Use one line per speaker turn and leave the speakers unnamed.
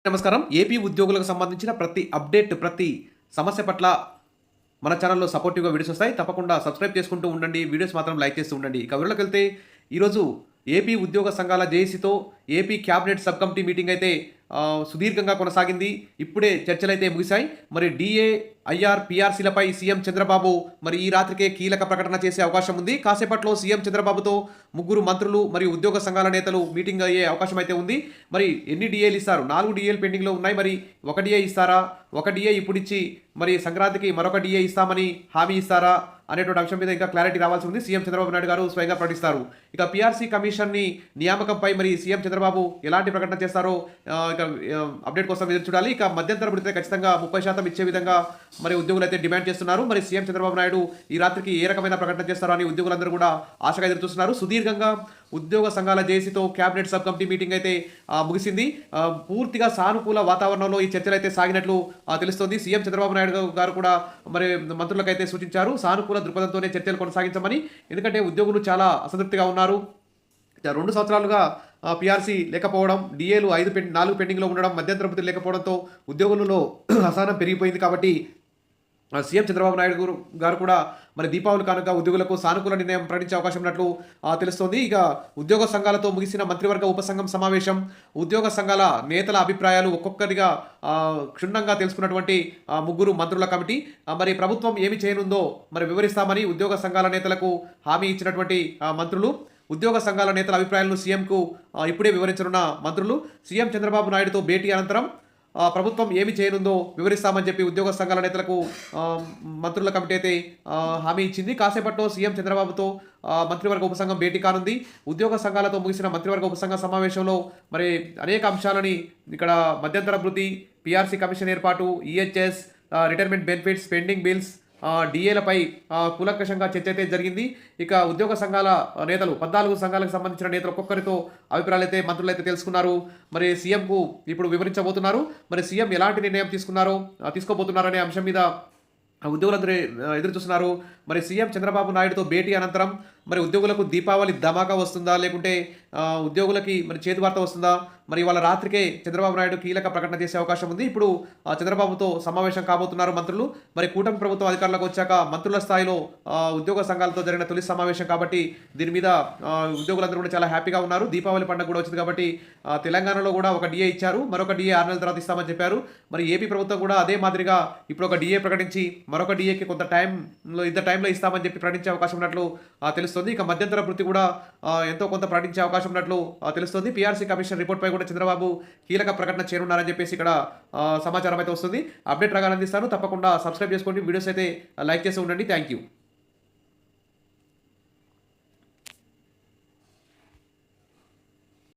నమస్కారం. ఏపీ ఉద్యోగులకు సంబంధించిన ప్రతి అప్డేట్, ప్రతి సమస్య పట్ల మన ఛానెల్‌లో సపోర్టివ్‌గా వీడియోస్ వస్తాయి. తప్పకుండా సబ్స్క్రైబ్ చేసుకుంటూ ఉండండి. వీడియోస్ మాత్రం లైక్ చేస్తూ ఉండండి. ఇక వివరాలకెళ్తే ఈరోజు ఏపీ ఉద్యోగ సంఘాల జేఏసీతో AP cabinet sub committee meeting అయితే సుదీర్ఘంగా కొనసాగింది. ఇప్పుడే చర్చలైతే ముగిశాయి. మరి డీఏ, ఐఆర్, పీఆర్సీలపై సీఎం చంద్రబాబు మరి ఈ రాత్రికే కీలక ప్రకటన చేసే అవకాశం ఉంది. కాసేపట్లో సీఎం చంద్రబాబుతో ముగ్గురు మంత్రులు మరియు ఉద్యోగ సంఘాల నేతలు మీటింగ్ అయ్యే అవకాశం అయితే ఉంది. మరి ఎన్ని డీఏలు ఇస్తారు? 4 డీఏలు పెండింగ్లో ఉన్నాయి. మరి ఒక డీఏ ఇస్తారా? ఒక డీఏ ఇప్పుడు ఇచ్చి మరి సంక్రాంతికి మరొక డీఏ ఇస్తామని హామీ ఇస్తారా అనేటువంటి అంశం మీద ఇంకా క్లారిటీ రావాల్సి ఉంది. సీఎం చంద్రబాబు నాయుడు గారు స్వయంగా ప్రకటిస్తారు. ఇక పీఆర్సీ కమిషన్ని నియామకంపై మరి సీఎం చంద్రబాబు ఎలాంటి ప్రకటన చేస్తారో ఇక అప్డేట్ కోసం ఎదురు చూడాలి. ఇక మధ్యంతర భృతి ఖచ్చితంగా 30% ఇచ్చే విధంగా మరి ఉద్యోగులు అయితే డిమాండ్ చేస్తున్నారు. మరి సీఎం చంద్రబాబు నాయుడు ఈ రాత్రికి ఏ రకమైన ప్రకటన చేస్తారో అని ఉద్యోగులందరూ కూడా ఆశగా ఎదురు చూస్తున్నారు. సుదీర్ఘంగా ఉద్యోగ సంఘాల జేఏసీతో క్యాబినెట్ సబ్ కమిటీ మీటింగ్ అయితే ముగిసింది. పూర్తిగా సానుకూల వాతావరణంలో ఈ చర్చలు అయితే సాగినట్లు తెలుస్తోంది. సీఎం చంద్రబాబు నాయుడు గారు కూడా మరి మంత్రులకైతే సూచించారు సానుకూల దృక్పథంతోనే చర్చలు కొనసాగించమని. ఎందుకంటే ఉద్యోగులు చాలా అసంతృప్తిగా ఉన్నారు. 2 సంవత్సరాలుగా పీఆర్సీ లేకపోవడం, డీఏలు 4 పెండింగ్లో ఉండడం, మధ్యంతర భృతి లేకపోవడంతో ఉద్యోగులలో అసహనం పెరిగిపోయింది. కాబట్టి సీఎం చంద్రబాబు నాయుడు గారు కూడా మరి దీపావళి కానుక ఉద్యోగులకు సానుకూల నిర్ణయం ప్రకటించే అవకాశం ఉన్నట్లు తెలుస్తోంది. ఇక ఉద్యోగ సంఘాలతో ముగిసిన మంత్రివర్గ ఉపసంఘం సమావేశం, ఉద్యోగ సంఘాల నేతల అభిప్రాయాలు ఒక్కొక్కరిగా క్షుణ్ణంగా తెలుసుకున్నటువంటి ముగ్గురు మంత్రుల కమిటీ మరి ప్రభుత్వం ఏమి చేయనుందో మరి వివరిస్తామని ఉద్యోగ సంఘాల నేతలకు హామీ ఇచ్చినటువంటి మంత్రులు, ఉద్యోగ సంఘాల నేతల అభిప్రాయాలను సీఎంకు ఇప్పుడే వివరించనున్న మంత్రులు, సీఎం చంద్రబాబు నాయుడుతో భేటీ అనంతరం ప్రభుత్వం ఏమి చేయనుందో వివరిస్తామని చెప్పి ఉద్యోగ సంఘాల నేతలకు మంత్రుల కమిటీ అయితే హామీ ఇచ్చింది. కాసేపట్లో సీఎం చంద్రబాబుతో మంత్రివర్గ ఉపసంఘం భేటీ కానుంది. ఉద్యోగ సంఘాలతో ముగిసిన మంత్రివర్గ ఉపసంఘ సమావేశంలో మరి అనేక అంశాలని ఇక్కడ మధ్యంతర భృతి, పీఆర్సీ కమిషన్ ఏర్పాటు, EHS, retirement benefits, pending bills, డీఏలపై కూలంకషంగా చర్చ అయితే జరిగింది. ఇక ఉద్యోగ సంఘాల నేతలు 14 సంఘాలకు సంబంధించిన నేతలు ఒక్కొక్కరితో అభిప్రాయాలు అయితే మంత్రులు అయితే తెలుసుకున్నారు. మరి సీఎంకు ఇప్పుడు వివరించబోతున్నారు. మరి సీఎం ఎలాంటి నిర్ణయం తీసుకోబోతున్నారనే అంశం మీద ఉద్యోగులందరూ ఎదురు చూస్తున్నారు. మరి సీఎం చంద్రబాబు నాయుడుతో భేటీ అనంతరం మరి ఉద్యోగులకు దీపావళి ధమాకా వస్తుందా, లేకుంటే ఉద్యోగులకి మరి చేతి వార్త వస్తుందా? మరి వాళ్ళ రాత్రికే చంద్రబాబు నాయుడు కీలక ప్రకటన చేసే అవకాశం ఉంది. ఇప్పుడు చంద్రబాబుతో సమావేశం కాబోతున్నారు మంత్రులు. మరి కూటమి ప్రభుత్వం అధికారంలోకి వచ్చాక మంత్రుల స్థాయిలో ఉద్యోగ సంఘాలతో జరిగిన తొలి సమావేశం కాబట్టి దీని మీద ఉద్యోగులందరూ కూడా చాలా హ్యాపీగా ఉన్నారు. దీపావళి పండుగ కూడా వచ్చింది కాబట్టి తెలంగాణలో కూడా ఒక డీఏ ఇచ్చారు, మరొక డీఏ 6 నెలల తర్వాత ఇస్తామని చెప్పారు. మరి ఏపీ ప్రభుత్వం కూడా అదే మాదిరిగా ఇప్పుడు ఒక డీఏ ప్రకటించి మరొక డీఏకి కొంత టైంలో ఇస్తామని చెప్పి ప్రకటించే అవకాశం ఉన్నట్లు తెలుస్తుంది. ఇక మధ్యంతర భృతి కూడా ఎంతో కొంత ప్రకటించే అవకాశం ఉన్నట్లు తెలుస్తుంది. పీఆర్సీ కమిషన్ రిపోర్ట్పై కూడా చంద్రబాబు కీలక ప్రకటన చేయనున్నారని చెప్పేసి ఇక్కడ సమాచారం అయితే వస్తుంది. అప్డేట్ రాగానే అందిస్తాను. తప్పకుండా సబ్స్క్రైబ్ చేసుకోండి. వీడియోస్ అయితే లైక్ చేసి ఉండండి. Thank you.